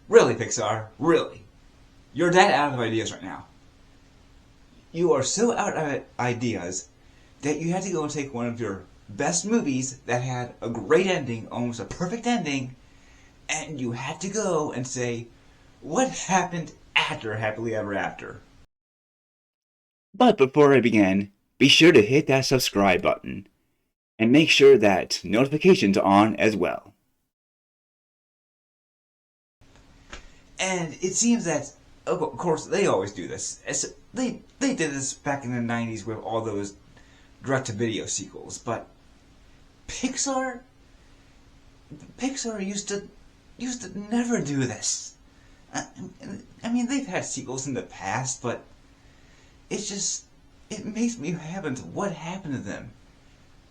Really, Pixar, really. You're that out of ideas right now. You are so out of ideas that you had to go and take one of your best movies that had a great ending, almost a perfect ending, and you had to go and say, what happened after Happily Ever After? But before I begin, be sure to hit that subscribe button and make sure that notifications are on as well. And it seems that, of course, they always do this. They did this back in the 90s with all those direct-to-video sequels, but Pixar used to never do this. I mean, they've had sequels in the past, but it makes me what happened to them?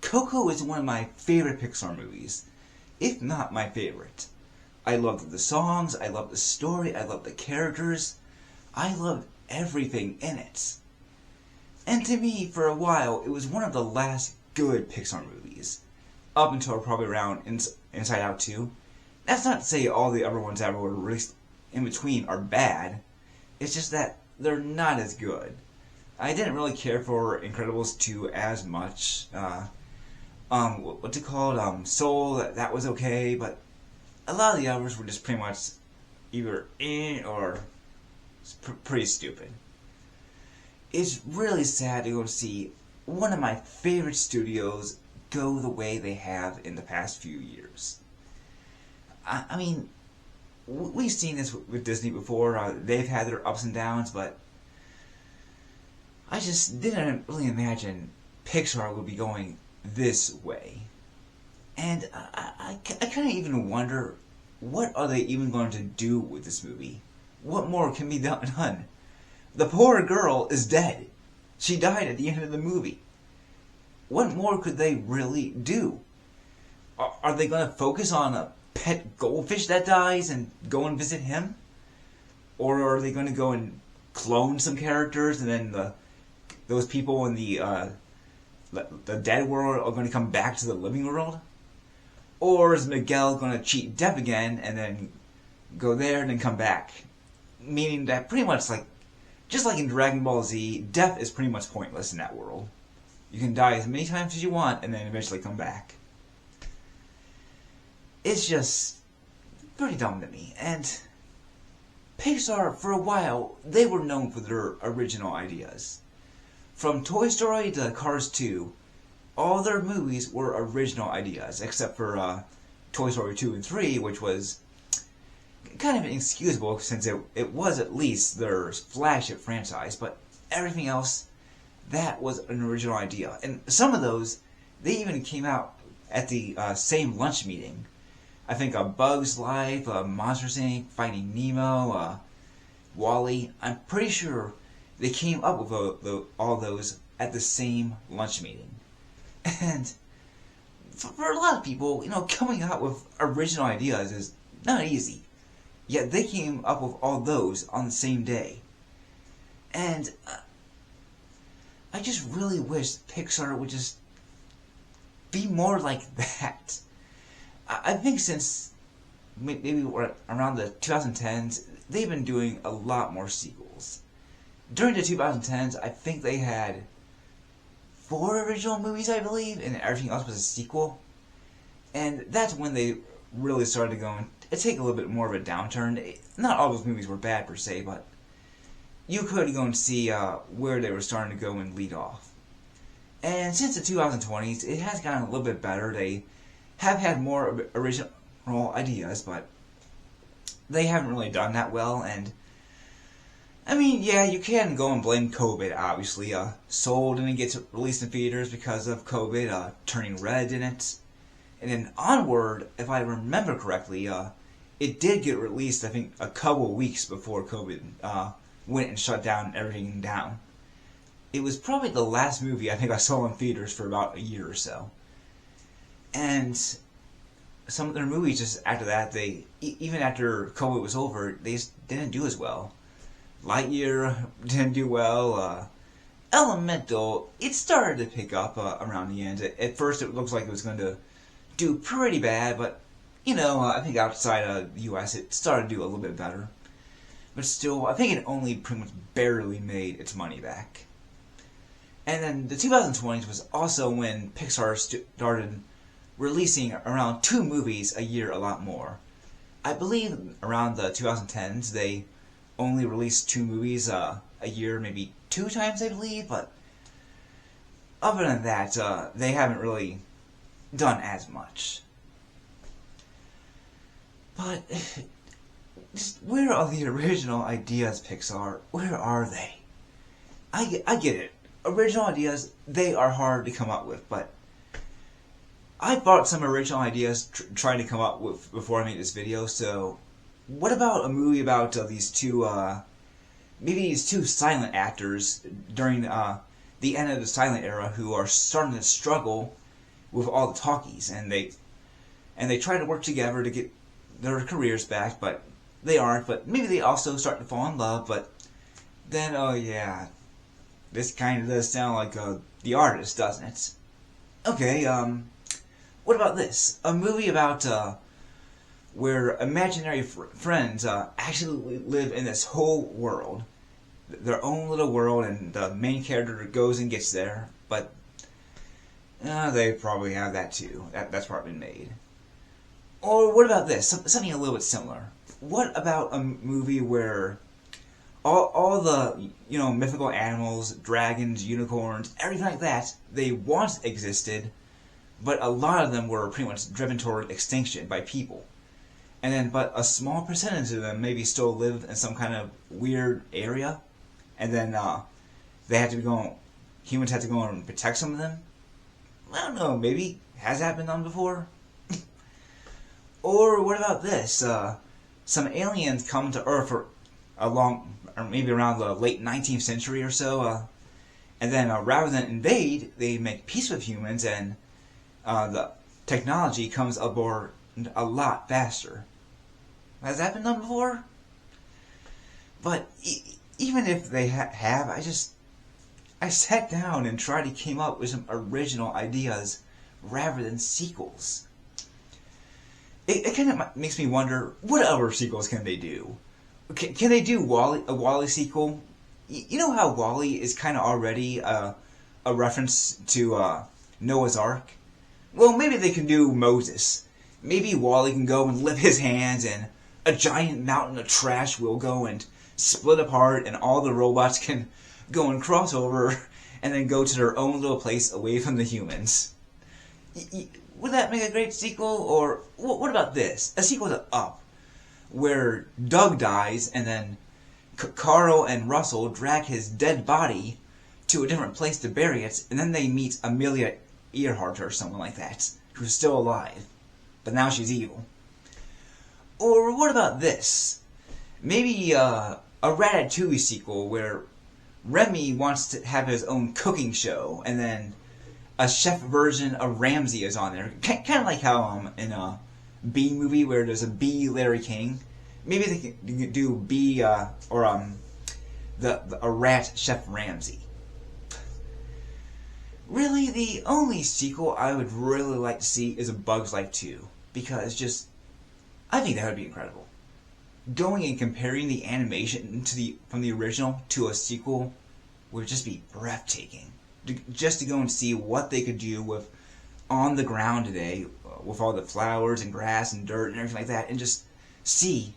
Coco is one of my favorite Pixar movies, if not my favorite. I loved the songs, I loved the story, I loved the characters, I loved everything in it. And to me, for a while, it was one of the last good Pixar movies, up until probably around Inside Out 2. That's not to say all the other ones that were released in between are bad, it's just that they're not as good. I didn't really care for Incredibles 2 as much. What's it called? Soul, that was okay, but a lot of the others were just pretty much either or pretty stupid. It's really sad to go see one of my favorite studios go the way they have in the past few years. I mean, we've seen this with Disney before. They've had their ups and downs, but I just didn't really imagine Pixar would be going this way. And I kind of even wonder, what are they even going to do with this movie? What more can be done? The poor girl is dead. She died at the end of the movie. What more could they really do? Are they going to focus on a pet goldfish that dies and go and visit him? Or are they going to go and clone some characters and then those people in the dead world are going to come back to the living world? Or is Miguel going to cheat death again and then go there and then come back? Meaning that pretty much just like in Dragon Ball Z, death is pretty much pointless in that world. You can die as many times as you want and then eventually come back. It's just pretty dumb to me. And Pixar, for a while, they were known for their original ideas. From Toy Story to Cars 2, all their movies were original ideas, except for Toy Story 2 and 3, which was kind of inexcusable since it was at least their flagship franchise, but everything else, that was an original idea. And some of those, they even came out at the same lunch meeting. I think A Bug's Life, Monsters Inc., Finding Nemo, Wall-E. I'm pretty sure they came up with all those at the same lunch meeting. And for a lot of people, coming up with original ideas is not easy. Yet they came up with all those on the same day. And I just really wish Pixar would just be more like that. I think since maybe around the 2010s, they've been doing a lot more sequels. During the 2010s, I think they had 4 original movies, I believe, and everything else was a sequel. And that's when they really started to go and take a little bit more of a downturn. Not all those movies were bad per se, but you could go and see where they were starting to go and lead off. And since the 2020s, it has gotten a little bit better. They have had more original ideas, but they haven't really done that well. And I mean, yeah, you can go and blame COVID, obviously. Soul didn't get released in theaters because of COVID. Turning Red didn't. And then Onward, if I remember correctly, it did get released, I think, a couple weeks before COVID went and shut down everything down. It was probably the last movie I think I saw in theaters for about a year or so. And some of their movies just after that, even after COVID was over, they just didn't do as well. Lightyear didn't do well. Elemental, it started to pick up around the end. At first it looks like it was going to do pretty bad, but I think outside of the US it started to do a little bit better. But still, I think it only pretty much barely made its money back. And then the 2020s was also when Pixar started releasing around 2 movies a year a lot more. I believe around the 2010s they only released 2 movies a year, maybe 2 times I believe, but other than that, they haven't really done as much. But just where are the original ideas, Pixar? Where are they? I get it. Original ideas, they are hard to come up with, but I bought some original ideas trying to come up with before I made this video, so what about a movie about these two, maybe these 2 silent actors during the end of the silent era who are starting to struggle with all the talkies, and they try to work together to get their careers back, but they aren't, but maybe they also start to fall in love, but then, oh yeah, this kind of does sound like The Artist, doesn't it? Okay, what about this? A movie about where imaginary friends actually live in this whole world, their own little world, and the main character goes and gets there, but they probably have that too. That's probably been made. Or what about this? Something a little bit similar. What about a movie where all the mythical animals, dragons, unicorns, everything like that, they once existed, but a lot of them were pretty much driven toward extinction by people, and then but a small percentage of them maybe still live in some kind of weird area, and then humans had to go and protect some of them. I don't know, maybe has that been done before? Or what about this? Some aliens come to Earth or maybe around the late 19th century or so, and then rather than invade, they make peace with humans, and the technology comes aboard a lot faster. Has that been done before? But even if they have, I sat down and tried to come up with some original ideas rather than sequels. It kind of makes me wonder, what other sequels can they do? Can they do a WALL-E sequel? You know how WALL-E is kind of already a reference to Noah's Ark? Well, maybe they can do Moses. Maybe WALL-E can go and lift his hands and a giant mountain of trash will go and split apart, and all the robots can go and cross over and then go to their own little place away from the humans. Would that make a great sequel? Or what about this? A sequel to Up, where Doug dies and then Carl and Russell drag his dead body to a different place to bury it, and then they meet Amelia Earhart or someone like that, who's still alive, but now she's evil. Or what about this? Maybe a Ratatouille sequel where Remy wants to have his own cooking show, and then a chef version of Ramsay is on there. Kind of like how in a Bee movie where there's a Bee Larry King. Maybe they can do Bee a rat Chef Ramsay. Really, the only sequel I would really like to see is A Bug's Life 2, because I think that would be incredible. Going and comparing the animation from the original to a sequel would just be breathtaking. Just to go and see what they could do with on the ground today, with all the flowers and grass and dirt and everything like that, and just see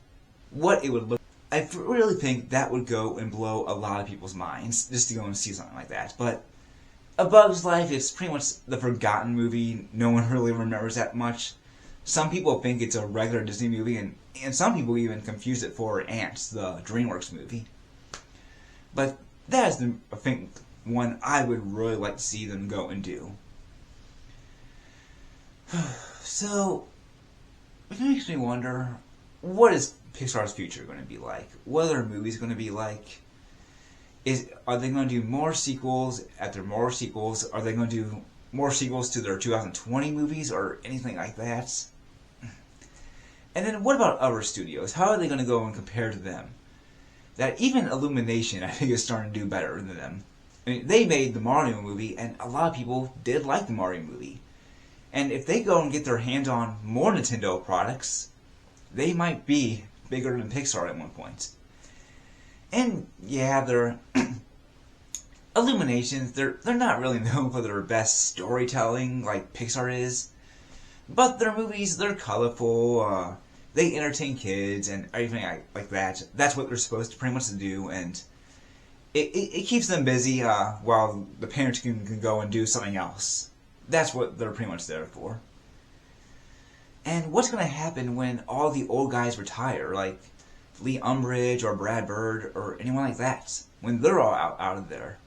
what it would look like. I really think that would go and blow a lot of people's minds, just to go and see something like that. But A Bug's Life is pretty much the forgotten movie. No one really remembers that much. Some people think it's a regular Disney movie, and some people even confuse it for Ants, the DreamWorks movie. But that is, I think, one I would really like to see them go and do. So, it makes me wonder, what is Pixar's future going to be like? What are their movies going to be like? Are they going to do more sequels after more sequels? Are they going to do more sequels to their 2020 movies or anything like that? And then what about other studios? How are they going to go and compare to them? That even Illumination, I think, is starting to do better than them. I mean, they made the Mario movie, and a lot of people did like the Mario movie. And if they go and get their hands on more Nintendo products, they might be bigger than Pixar at one point. And yeah, their Illuminations, they're not really known for their best storytelling like Pixar is. But their movies, they're colorful, they entertain kids and everything like that. That's what they're supposed to pretty much do, and it keeps them busy while the parents can go and do something else. That's what they're pretty much there for. And what's going to happen when all the old guys retire, like Lee Umbridge or Brad Bird or anyone like that? When they're all out of there,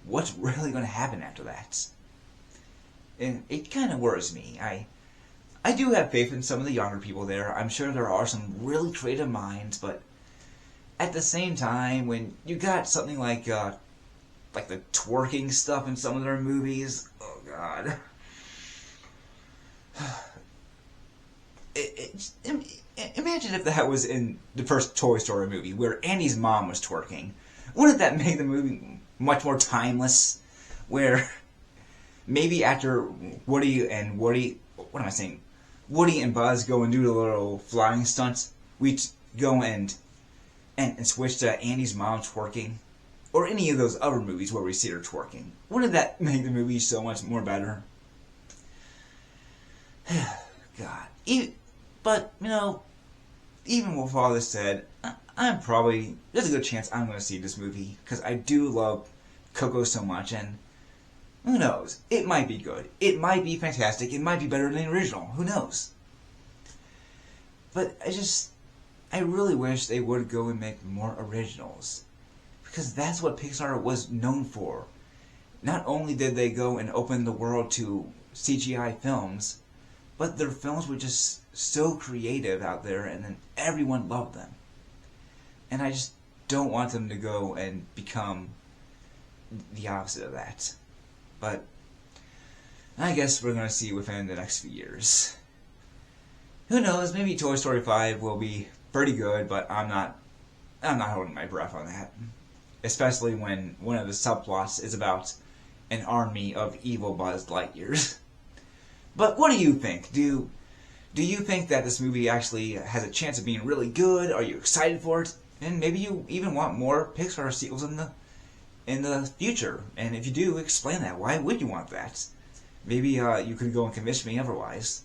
what's really going to happen after that? And it kind of worries me. I do have faith in some of the younger people there. I'm sure there are some really creative minds, but at the same time, when you got something like the twerking stuff in some of their movies, oh god. Imagine if that was in the first Toy Story movie, where Andy's mom was twerking. Wouldn't that make the movie much more timeless? Where maybe after Woody and Buzz go and do the little flying stunts, we go and switch to Andy's mom twerking, or any of those other movies where we see her twerking. Wouldn't that make the movie so much more better? God. But, even with all this said, there's a good chance I'm going to see this movie, because I do love Coco so much, and who knows? It might be good. It might be fantastic. It might be better than the original. Who knows? But I really wish they would go and make more originals, because that's what Pixar was known for. Not only did they go and open the world to CGI films, but their films were just so creative out there, and then everyone loved them. And I just don't want them to go and become the opposite of that. But I guess we're going to see within the next few years. Who knows, maybe Toy Story 5 will be pretty good, but I'm not holding my breath on that. Especially when one of the subplots is about an army of evil Buzz Lightyears. But what do you think? Do you think that this movie actually has a chance of being really good? Are you excited for it? And maybe you even want more Pixar sequels in the future. And if you do, explain that. Why would you want that? Maybe you could go and convince me otherwise.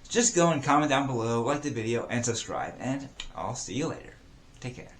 Just go and comment down below, like the video, and subscribe. And I'll see you later. Take care.